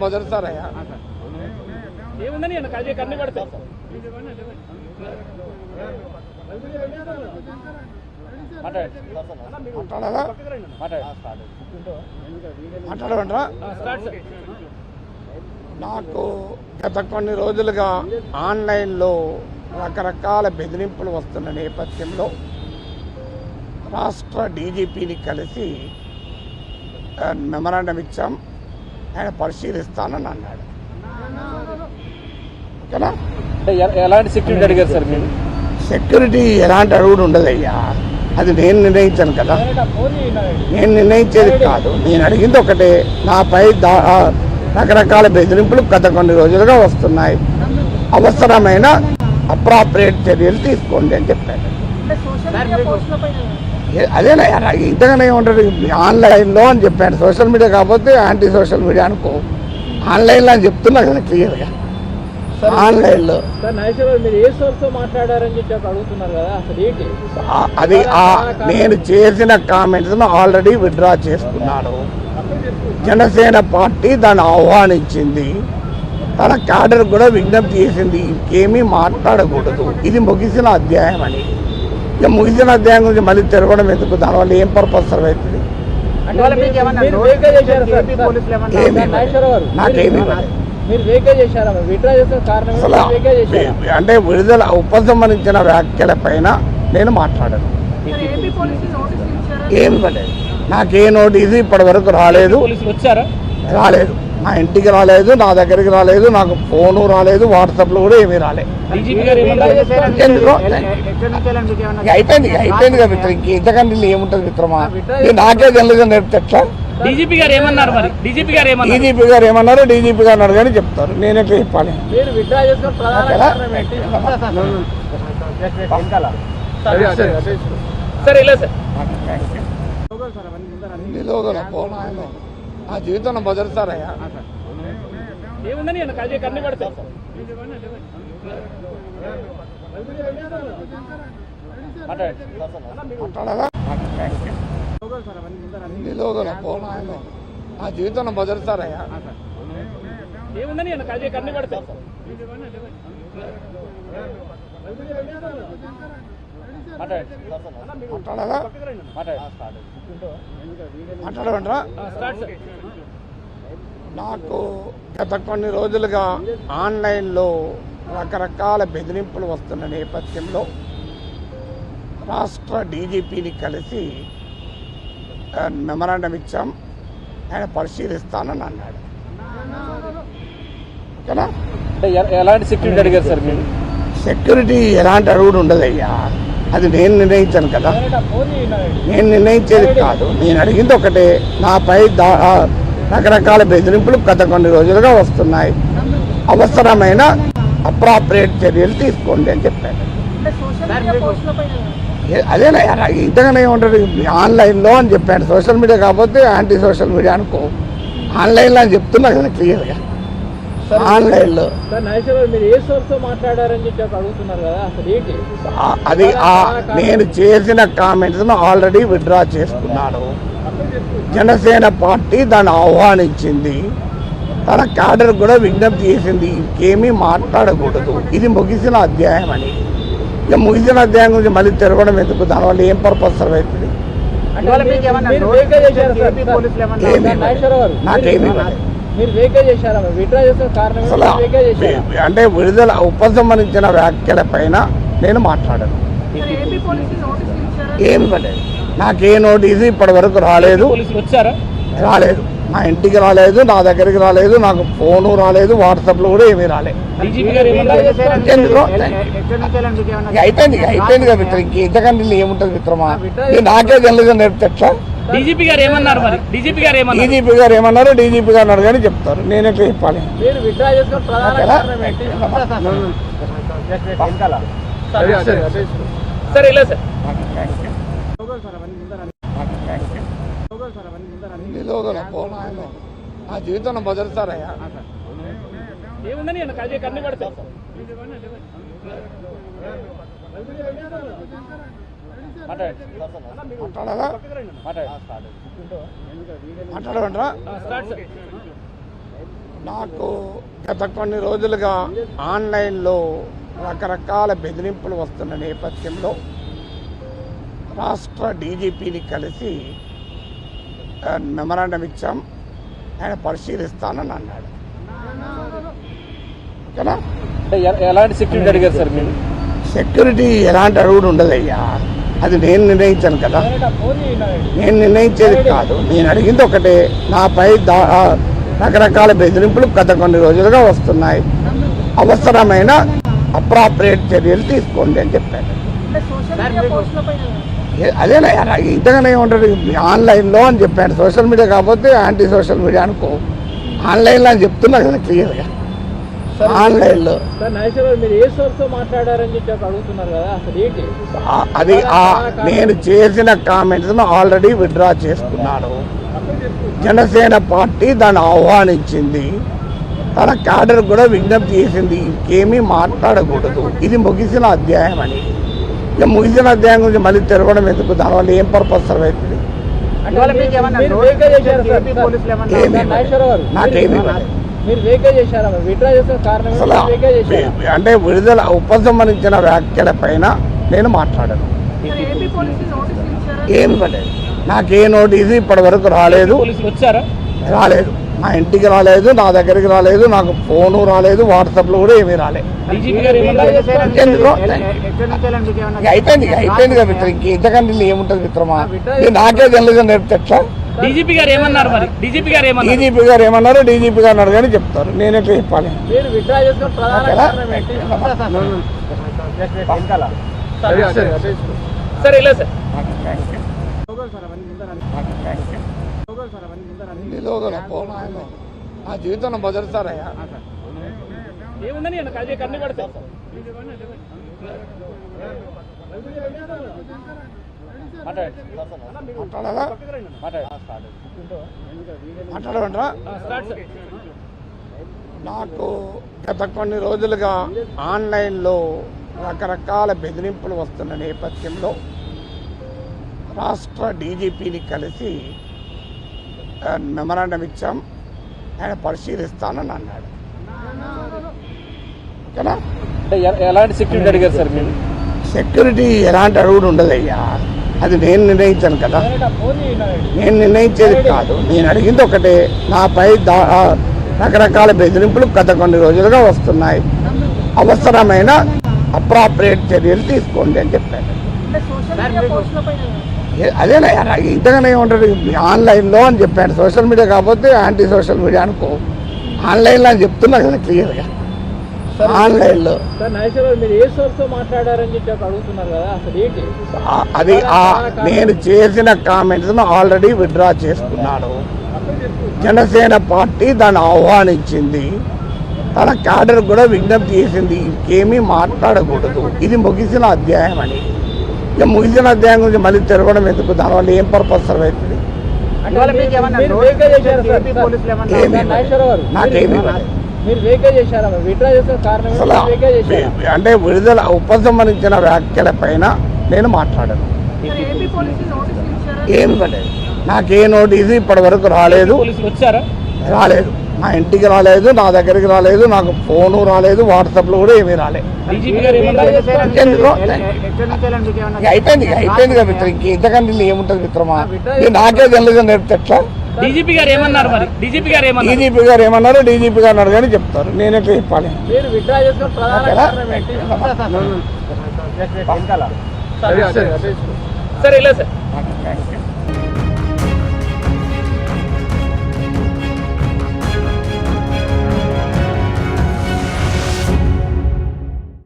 బదులుతారయ్యా ఏముందని కన్ని పడతాయి మాట్లాడమంటారా? నాకు గత కొన్ని రోజులుగా ఆన్లైన్లో రకరకాల బెదిరింపులు వస్తున్న నేపథ్యంలో రాష్ట్ర డీజీపీని కలిసి మెమరాండం ఇచ్చాం. ఆయన పరిశీలిస్తానని అన్నాడు. ఓకేనా? ఎలాంటి సెక్యూరిటీ అడిగారు సార్ మీరు? సెక్యూరిటీ ఎలాంటి అడుగుడు ఉండదయ్యా, అది నేను నిర్ణయించాను కదా. నేను నిర్ణయించేది కాదు, నేను అడిగింది ఒకటే, నాపై రకరకాల బెదిరింపులు గత కొన్ని రోజులుగా వస్తున్నాయి, అవసరమైన అప్రాప్రియేట్ చర్యలు తీసుకోండి అని చెప్పాను. అదేనా ఇంతగానే ఉంటుంది ఆన్లైన్లో అని చెప్పాను. సోషల్ మీడియా కాకపోతే యాంటీ సోషల్ మీడియా అనుకో, ఆన్లైన్లో అని చెప్తున్నా కదా క్లియర్గా. ఆన్లైన్లో అది నేను చేసిన కామెంట్స్ను ఆల్రెడీ విత్డ్రా చేసుకున్నాను. జనసేన పార్టీ దాన్ని ఆహ్వానించింది, తన క్యాడర్ కూడా విజ్ఞప్తి చేసింది ఇంకేమీ మాట్లాడకూడదు, ఇది ముగిసిన అధ్యాయం అని. ఇక ముగిసిన అధ్యాయం గురించి మళ్ళీ తిరగడం ఎందుకు? దానివల్ల ఏం పర్పస్ సర్వ్ అవుతుంది? నాకేమీ అంటే విడుదల ఉపసంహరించిన వ్యాఖ్యల పైన నేను మాట్లాడాను. ఏమి పడలేదు, నాకే నోటీసు ఇప్పటి వరకు రాలేదు. నా ఇంటికి రాలేదు, నా దగ్గరికి రాలేదు, నాకు ఫోను రాలేదు, వాట్సాప్లో కూడా ఏమీ రాలేదు. అయిపోయింది కదా మిత్రం, ఇంతకంటే ఏముంటుంది మిత్రమా? నాకే తెలియదు నేర్పితే ఎట్లా? డీజీపీ గారు ఏమన్నారు? డీజీపీ గారు అన్నారు కానీ చెప్తారు, నేను ఎట్లా చెప్పాలి? నా జీవితంలో బదులుతారయ్యా ఏముందని కన్ని పడతాయి నా జీవితంలో బదులుతారయ్యా ఏముందని కన్ని పడతాయి మాట్లాడమంటారా? నాకు గత కొన్ని రోజులుగా ఆన్లైన్లో రకరకాల బెదిరింపులు వస్తున్న నేపథ్యంలో రాష్ట్ర డీజీపీని కలిసి మెమరాండం ఇచ్చాం. ఆయన పరిశీలిస్తానని అన్నాడు. ఓకేనా? ఎలాంటి సెక్యూరిటీ అడిగారు సార్ మీరు? సెక్యూరిటీ ఎలాంటి అడుగుడు ఉండదయ్యా, అది నేను నిర్ణయించాను కదా. నేను నిర్ణయించేది కాదు, నేను అడిగింది ఒకటే, నాపై రకరకాల బెదిరింపులు గత కొన్ని రోజులుగా వస్తున్నాయి, అవసరమైన అప్రాప్రియేట్ చర్యలు తీసుకోండి అని చెప్పాను. అదేనా ఇంతగానే ఉంటుంది ఆన్లైన్లో అని చెప్పాను. సోషల్ మీడియా కాకపోతే యాంటీ సోషల్ మీడియా అనుకో, ఆన్లైన్లో అని చెప్తున్నా కదా క్లియర్గా. ఆన్లైన్లో అది నేను చేసిన కామెంట్స్ను ఆల్రెడీ విత్డ్రా చేసుకున్నాను. జనసేన పార్టీ దాన్ని ఆహ్వానించింది, తన క్యాడర్ కూడా విజ్ఞప్తి చేసింది ఇంకేమీ మాట్లాడకూడదు, ఇది ముగిసిన అధ్యాయం అని. ఇక ముగిసిన అధ్యాయం గురించి మళ్ళీ తిరగడం ఎందుకు? దానివల్ల ఏం పర్పస్ సర్వ్ అవుతుంది? నాకేమీ అంటే విడుదల ఉపసంహరించిన వ్యాఖ్యల పైన నేను మాట్లాడాను. ఏమి పడలేదు, నాకే నోటీసు ఇప్పటి వరకు రాలేదు. నా ఇంటికి రాలేదు, నా దగ్గరికి రాలేదు, నాకు ఫోను రాలేదు, వాట్సాప్లో కూడా ఏమీ రాలేదు. అయిపోయింది కదా మిత్రం, ఇంతకంటే ఏముంటుంది మిత్రమా? నాకే తెలియదు నేర్పితే ఎట్లా? డీజీపీ గారు ఏమన్నారు? డీజీపీ గారు అన్నారు కానీ చెప్తారు, నేను ఎట్లా చెప్పాలి? నా జీవితంలో బదులుతారయ్యా ఏముందని కన్ని పడతాయి మాట్లాడమంటారా? నాకు గత కొన్ని రోజులుగా ఆన్లైన్లో రకరకాల బెదిరింపులు వస్తున్న నేపథ్యంలో రాష్ట్ర డీజీపీని కలిసి మెమరాండం ఇచ్చాం. ఆయన పరిశీలిస్తానని అన్నాడు. ఓకేనా? ఎలాంటి సెక్యూరిటీ అడిగారు సార్ మీరు? సెక్యూరిటీ ఎలాంటి అడుగుడు ఉండదయ్యా. అది నేను నిర్ణయించాను కదా. నేను నిర్ణయించేది కాదు. నేను అడిగింది ఒకటే, నాపై రకరకాల బెదిరింపులు గత కొన్ని రోజులుగా వస్తున్నాయి. అవసరమైన అప్రాప్రియేట్ చర్యలు తీసుకోండి అని చెప్పాను. అదేనా ఇంతగానే ఉంటుంది ఆన్లైన్లో అని చెప్పాను. సోషల్ మీడియా కాకపోతే యాంటీ సోషల్ మీడియా అనుకో. ఆన్లైన్లో అని చెప్తున్నా కదా క్లియర్గా. ఆన్లైన్లో అది నేను చేసిన కామెంట్స్ను ఆల్రెడీ విత్డ్రా చేసుకున్నాను. జనసేన పార్టీ దాన్ని ఆహ్వానించింది. తన క్యాడర్ కూడా విజ్ఞప్తి చేసింది ఇంకేమీ మాట్లాడకూడదు, ఇది ముగిసిన అధ్యాయం అని. ఇక ముగిసిన అధ్యాయం గురించి మళ్ళీ తిరగడం ఎందుకు? దానివల్ల ఏం పర్పస్ సర్వ్ అవుతుంది? నాకేమీ అంటే విడుదల ఉపసంహరించిన వ్యాఖ్యల పైన నేను మాట్లాడాను. ఏమి పడలేదు. నాకే నోటీసు ఇప్పటి వరకు రాలేదు. రాలేదు, మా ఇంటికి రాలేదు, నా దగ్గరికి రాలేదు, నాకు ఫోను రాలేదు, వాట్సాప్లో కూడా ఏమీ రాలేదు. అయిపోయింది కదా మిత్రం. ఇంతకంటే ఏముంటుంది మిత్రమా? నాకే తెలియదు నేర్పుతా. డీజీపీ గారు ఏమన్నారు మరి? డీజీపీ గారు ఏమన్నారు? డీజీపీ గారు అన్నారు కానీ చెప్తారు. నేనెట్లా చెప్పాలి? నా జీవితంలో మొదటిసారయ్యా. ఏముందని కన్ను పడతాయి. మాట్లాడమంటారా? నాకు గత కొన్ని రోజులుగా ఆన్లైన్లో రకరకాల బెదిరింపులు వస్తున్న నేపథ్యంలో రాష్ట్ర డీజీపీని కలిసి మెమరాండం ఇచ్చాం. ఆయన పరిశీలిస్తానని అన్నాడు. ఓకేనా? ఎలాంటి సెక్యూరిటీ అడిగారు సార్ మీరు? సెక్యూరిటీ ఎలాంటి అడుగుడు ఉండదయ్యా. అది నేను నిర్ణయించాను కదా. నేను నిర్ణయించేది కాదు. నేను అడిగింది ఒకటే, నాపై రకరకాల బెదిరింపులు గత కొన్ని రోజులుగా వస్తున్నాయి. అవసరమైన అప్రాప్రియేట్ చర్యలు తీసుకోండి అని చెప్పాను. అదేనా ఇంతగానే ఉంటుంది ఆన్లైన్లో అని చెప్పాను. సోషల్ మీడియా కాకపోతే యాంటీ సోషల్ మీడియా అనుకో. ఆన్లైన్లో అని చెప్తున్నా కదా క్లియర్గా. ఆన్లైన్లో అది నేను చేసిన కామెంట్స్ను ఆల్రెడీ విత్డ్రా చేసుకున్నాను. జనసేన పార్టీ దాన్ని ఆహ్వానించింది. తన క్యాడర్ కూడా విజ్ఞప్తి చేసింది ఇంకేమీ మాట్లాడకూడదు, ఇది ముగిసిన అధ్యాయం అని. ఇక ముగిసిన అధ్యాయం గురించి మళ్ళీ తిరగడం ఎందుకు? దానివల్ల ఏం పర్పస్ సర్వ్ అవుతుంది? నాకేమీ అంటే విడుదల ఉపసంహరించిన వ్యాఖ్యల పైన నేను మాట్లాడాను. ఏమి పడలేదు. నాకే నోటీసు ఇప్పటి వరకు రాలేదు. మా ఇంటికి రాలేదు, నా దగ్గరికి రాలేదు, నాకు ఫోను రాలేదు, వాట్సాప్లో కూడా ఏమీ రాలేదు. అయిపోయింది కదా మిత్రం. ఇంతకంటే ఏముంటుంది మిత్రమా? నాకే తెలియదు నేర్పుతా. డీజీపీ గారు ఏమన్నారు మరి? డీజీపీ గారు అన్నారు కానీ చెప్తారు. నేనెట్లా చెప్పాలి? సార్